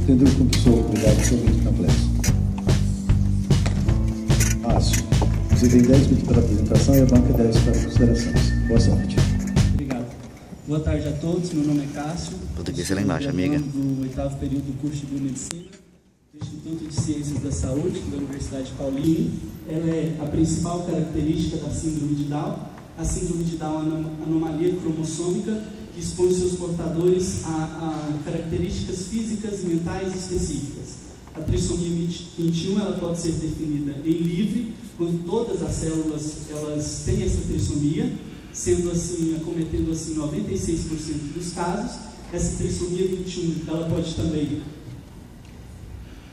Entendeu com que o senhor cuidado foi muito complexo. Márcio, você tem 10 minutos para a apresentação e a banca 10 para considerações. Boa sorte. Obrigado. Boa tarde a todos, meu nome é Cássio. Português lá embaixo, amiga. Do 8º período do curso de Biomedicina do Instituto de Ciências da Saúde da Universidade Paulista. Ela é a principal característica da síndrome de Down. A síndrome de Down é uma anomalia cromossômica que expõe seus portadores a características físicas e mentais específicas. A trissomia 21 ela pode ser definida em livre, quando todas as células elas têm essa trissomia, sendo assim, acometendo assim 96% dos casos. Essa trissomia 21 ela pode também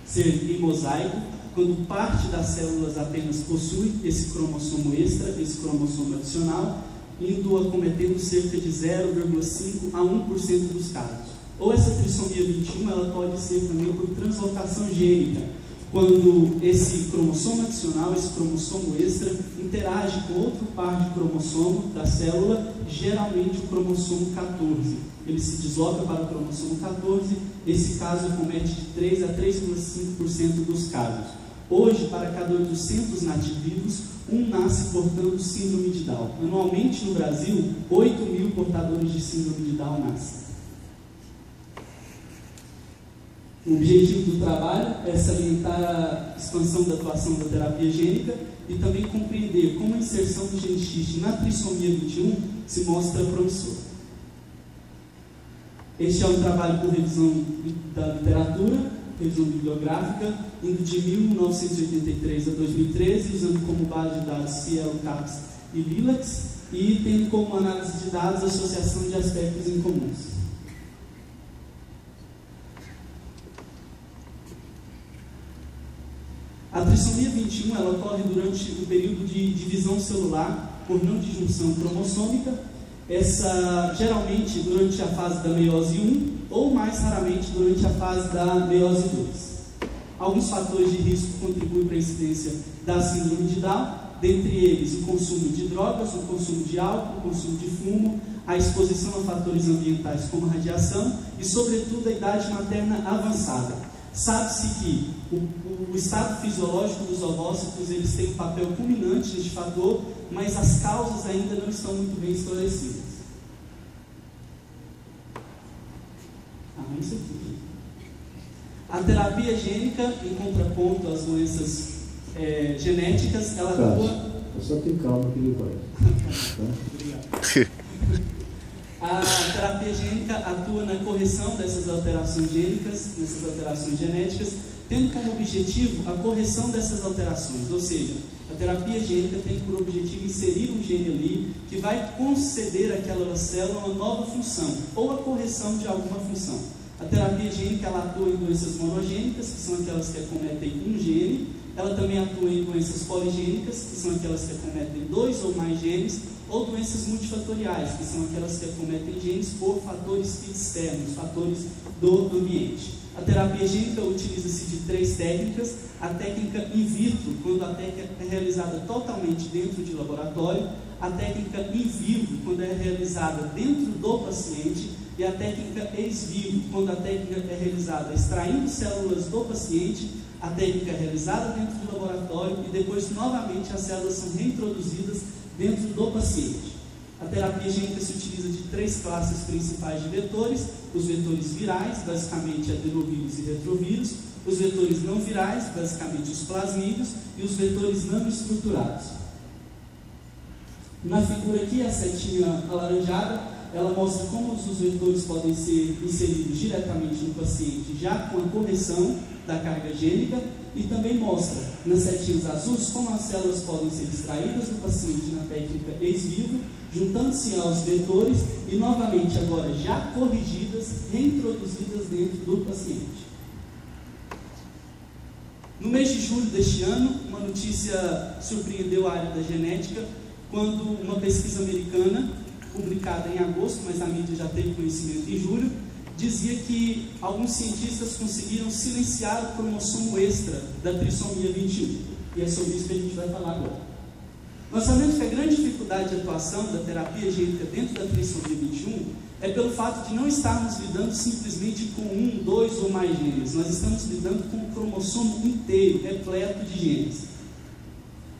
ser em mosaico, quando parte das células apenas possui esse cromossomo extra, esse cromossomo adicional, indo acometendo cerca de 0,5 a 1% dos casos. Ou essa trissomia 21 ela pode ser também por translocação gênica, quando esse cromossomo adicional, esse cromossomo extra, interage com outro par de cromossomo da célula, geralmente o cromossomo 14. Ele se desloca para o cromossomo 14, esse caso acomete de 3 a 3,5% dos casos. Hoje, para cada 800 nativos, um nasce portando síndrome de Down. Anualmente no Brasil, 8.000 portadores de síndrome de Down nascem. O objetivo do trabalho é salientar a expansão da atuação da terapia gênica e também compreender como a inserção do gene X na trissomia 21 se mostra promissora. Este é um trabalho por revisão da literatura, revisão bibliográfica, indo de 1983 a 2013, usando como base de dados Cielo, CAPS e Lilacs, e tendo como análise de dados a associação de aspectos em comuns. A trissomia 21 ela ocorre durante o período de divisão celular por não disjunção cromossômica, geralmente durante a fase da meiose 1 ou mais raramente durante a fase da meiose 2. Alguns fatores de risco contribuem para a incidência da síndrome de Down, dentre eles o consumo de drogas, o consumo de álcool, o consumo de fumo, a exposição a fatores ambientais como radiação e, sobretudo, a idade materna avançada. Sabe-se que o estado fisiológico dos ovócitos eles têm um papel culminante neste fator, mas as causas ainda não estão muito bem esclarecidas. Isso aqui. A terapia gênica, em contraponto às doenças genéticas, ela atua... Eu só tenho calma que ele vai. Obrigado. A terapia gênica atua na correção dessas alterações gênicas, dessas alterações genéticas, tendo como objetivo a correção dessas alterações, ou seja, a terapia gênica tem por objetivo inserir um gene ali que vai conceder àquela célula uma nova função, ou a correção de alguma função. A terapia gênica ela atua em doenças monogênicas, que são aquelas que acometem um gene, ela também atua em doenças poligênicas, que são aquelas que acometem 2 ou mais genes, ou doenças multifatoriais, que são aquelas que acometem genes por fatores externos, fatores do ambiente. A terapia gênica utiliza-se de 3 técnicas: a técnica in vitro, quando a técnica é realizada totalmente dentro de laboratório, a técnica in vivo, quando é realizada dentro do paciente, e a técnica ex vivo, quando a técnica é realizada extraindo células do paciente, a técnica é realizada dentro do laboratório e depois novamente as células são reintroduzidas dentro do paciente. A terapia gênica se utiliza de 3 classes principais de vetores: os vetores virais, basicamente adenovírus e retrovírus, os vetores não virais, basicamente os plasmídeos, e os vetores nanoestruturados. Na figura aqui, a setinha alaranjada, ela mostra como os vetores podem ser inseridos diretamente no paciente, já com a correção da carga gênica, e também mostra nas setinhas azuis como as células podem ser extraídas do paciente na técnica ex vivo, juntando-se aos vetores e novamente agora já corrigidas, reintroduzidas dentro do paciente. No mês de julho deste ano, uma notícia surpreendeu a área da genética, quando uma pesquisa americana, publicada em agosto, mas a mídia já teve conhecimento em julho, dizia que alguns cientistas conseguiram silenciar o cromossomo extra da trissomia 21. E é sobre isso que a gente vai falar agora. Nós sabemos que a grande dificuldade de atuação da terapia gênica dentro da trissomia 21 é pelo fato de não estarmos lidando simplesmente com um, dois ou mais genes. Nós estamos lidando com o cromossomo inteiro, repleto de genes.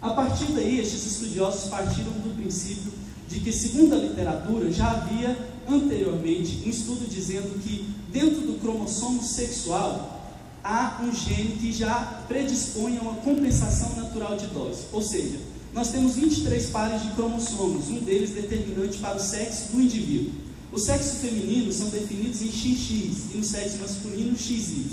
A partir daí, estes estudiosos partiram do princípio de que, segundo a literatura, já havia anteriormente um estudo dizendo que dentro do cromossomo sexual há um gene que já predispõe a uma compensação natural de dose. Ou seja, nós temos 23 pares de cromossomos, um deles determinante para o sexo do indivíduo. O sexo feminino são definidos em XX e no sexo masculino XY.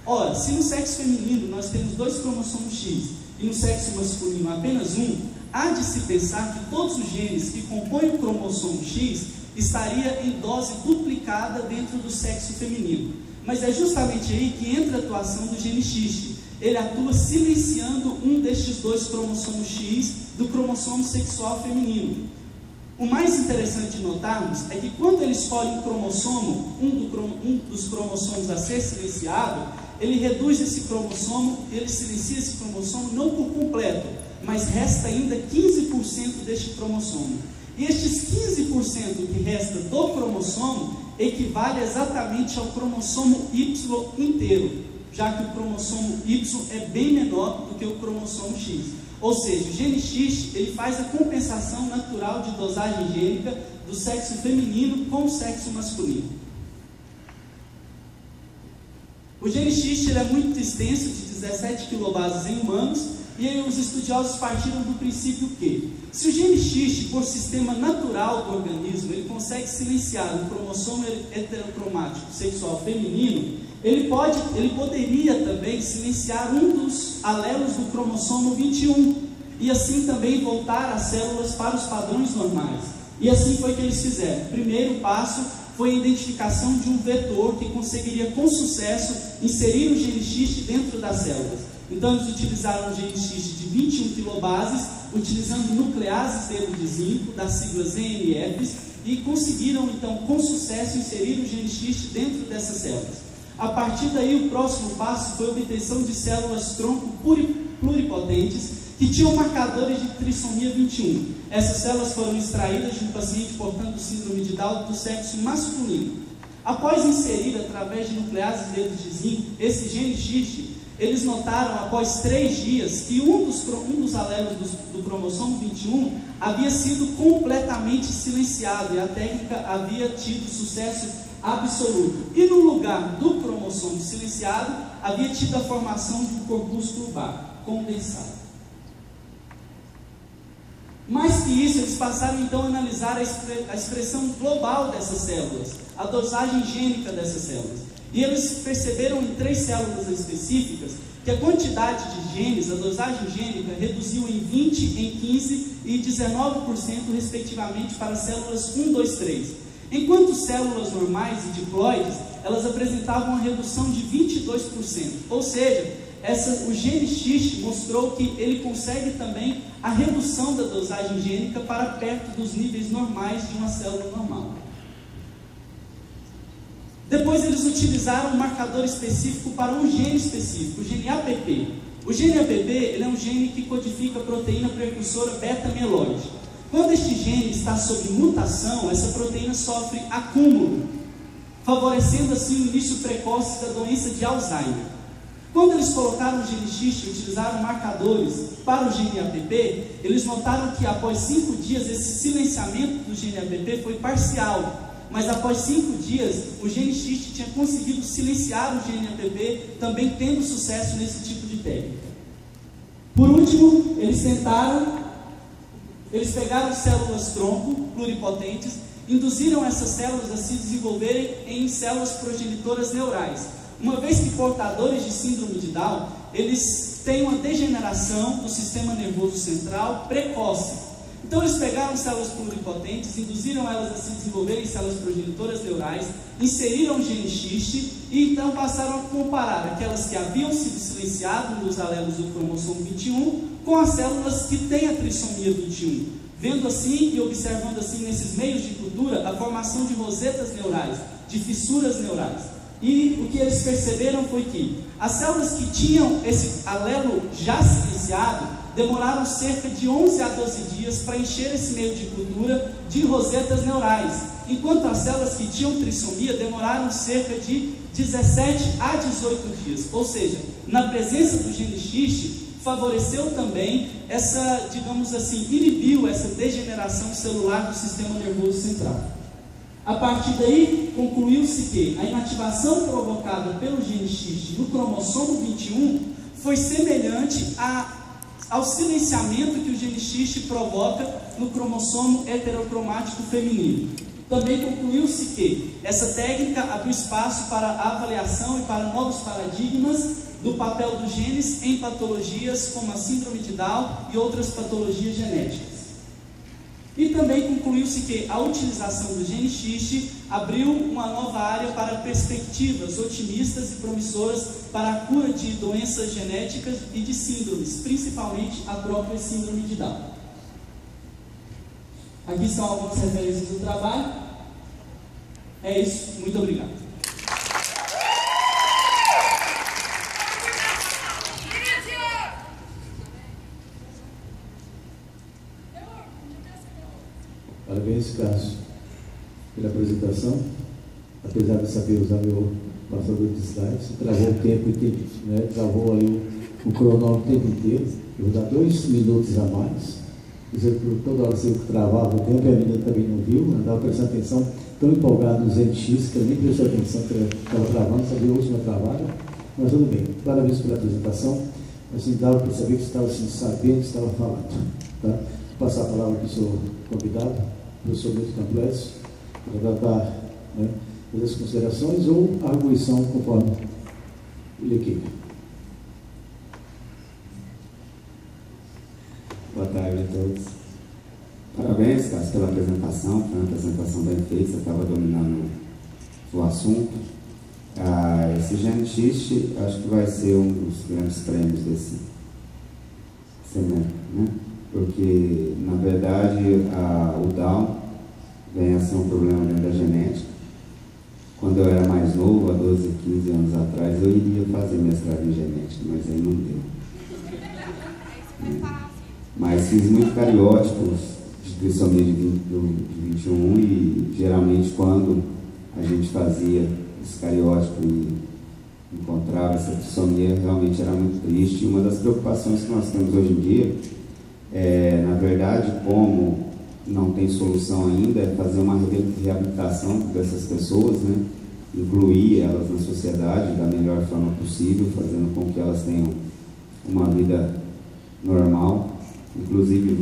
Ora, se no sexo feminino nós temos 2 cromossomos X e no sexo masculino apenas um, há de se pensar que todos os genes que compõem o cromossomo X estaria em dose duplicada dentro do sexo feminino. Mas é justamente aí que entra a atuação do gene X. Ele atua silenciando um destes 2 cromossomos X do cromossomo sexual feminino. O mais interessante de notarmos é que quando ele escolhe um cromossomo, um dos cromossomos a ser silenciado, ele reduz esse cromossomo, ele silencia esse cromossomo não por completo, mas resta ainda 15% deste cromossomo. E estes 15% que resta do cromossomo equivale exatamente ao cromossomo Y inteiro, já que o cromossomo Y é bem menor do que o cromossomo X. Ou seja, o gene X ele faz a compensação natural de dosagem gênica do sexo feminino com o sexo masculino. O gene X ele é muito extenso, de 17 quilobases em humanos, e aí os estudiosos partiram do princípio que, se o gene X, por sistema natural do organismo, ele consegue silenciar um cromossomo heterocromático sexual feminino, ele poderia também silenciar um dos alelos do cromossomo 21, e assim também voltar as células para os padrões normais. E assim foi que eles fizeram. O primeiro passo foi a identificação de um vetor que conseguiria com sucesso inserir o gene X dentro das células. Então eles utilizaram o gene X de 21 quilobases, utilizando nucleases dele de zinco, das siglas NFs, e conseguiram então com sucesso inserir o gene X dentro dessas células. A partir daí o próximo passo foi a obtenção de células tronco pluripotentes que tinham marcadores de trissomia 21. Essas células foram extraídas de um paciente portando síndrome de Down do sexo masculino. Após inserir através de nucleases deles de zinco esse gene X, eles notaram após 3 dias que um dos alelos do cromossomo 21 havia sido completamente silenciado e a técnica havia tido sucesso absoluto. E no lugar do cromossomo silenciado havia tido a formação de um corpúsculo bar condensado. Mais que isso, eles passaram então a analisar a expressão global dessas células, a dosagem gênica dessas células. E eles perceberam em 3 células específicas que a quantidade de genes, a dosagem gênica, reduziu em 20, em 15 e 19% respectivamente para células 1, 2, 3. Enquanto células normais e diploides, elas apresentavam uma redução de 22%. Ou seja, o gene X mostrou que ele consegue também a redução da dosagem gênica para perto dos níveis normais de uma célula normal. Depois eles utilizaram um marcador específico para um gene específico, o gene APP. O gene APP ele é um gene que codifica a proteína precursora beta-amiloide. Quando este gene está sob mutação, essa proteína sofre acúmulo, favorecendo assim o início precoce da doença de Alzheimer. Quando eles colocaram o gene X e utilizaram marcadores para o gene APP, eles notaram que após 5 dias esse silenciamento do gene APP foi parcial. Mas após 5 dias, o gene X tinha conseguido silenciar o gene APP, também tendo sucesso nesse tipo de técnica. Por último, eles pegaram células tronco pluripotentes, induziram essas células a se desenvolverem em células progenitoras neurais. Uma vez que portadores de síndrome de Down, eles têm uma degeneração do sistema nervoso central precoce. Então eles pegaram células pluripotentes, induziram elas a se desenvolverem em células progenitoras neurais, inseriram o gene X e então passaram a comparar aquelas que haviam sido silenciadas nos alelos do cromossomo 21 com as células que têm a trissomia 21, vendo assim e observando assim nesses meios de cultura a formação de rosetas neurais, de fissuras neurais. E o que eles perceberam foi que as células que tinham esse alelo já silenciado demoraram cerca de 11 a 12 dias para encher esse meio de cultura de rosetas neurais. enquanto as células que tinham trissomia demoraram cerca de 17 a 18 dias. Ou seja, na presença do gene X, favoreceu também essa, digamos assim, inibiu essa degeneração celular do sistema nervoso central. A partir daí, concluiu-se que a inativação provocada pelo gene X no cromossomo 21 foi semelhante ao silenciamento que o gene X provoca no cromossomo heterocromático feminino. Também concluiu-se que essa técnica abriu espaço para a avaliação e para novos paradigmas do papel dos genes em patologias como a síndrome de Down e outras patologias genéticas. E também concluiu-se que a utilização do gene X abriu uma nova área para perspectivas otimistas e promissoras para a cura de doenças genéticas e de síndromes, principalmente a própria síndrome de Down. Aqui estão algumas referências do trabalho. É isso, muito obrigado. Parabéns, Cássio, pela apresentação. Apesar de saber usar meu passador de slides, travou o tempo inteiro, né? Travou aí o cronômetro o tempo inteiro. Eu vou dar 2 minutos a mais. Toda hora que travava o tempo, a menina também não viu, não estava prestando atenção, tão empolgado no ZX, que eu nem prestou atenção que eu estava travando, sabia a última travada, mas tudo bem. Parabéns pela apresentação, assim, dava para saber que você estava assim, sabendo o que estava falando. Tá? Vou passar a palavra para o seu convidado, professor Milton Camplesso, para dar, né, as considerações ou a arguição conforme ele queira. Boa tarde a todos. Parabéns, Cássio, pela apresentação. Foi uma apresentação bem feita, você estava dominando o assunto. Esse gene X, acho que vai ser um dos grandes prêmios desse semestre, né? Porque, na verdade, o Down vem a ser um problema dentro da genética. Quando eu era mais novo, há 12, 15 anos atrás, eu iria fazer mestrado em genética, mas aí não deu. Mas fiz muito cariótipos de trissomia de 21 e geralmente quando a gente fazia esse cariótipo e encontrava essa trissomia, realmente era muito triste. E uma das preocupações que nós temos hoje em dia na verdade, como não tem solução ainda, é fazer uma reabilitação dessas pessoas, né? Incluir elas na sociedade da melhor forma possível, fazendo com que elas tenham uma vida normal, inclusive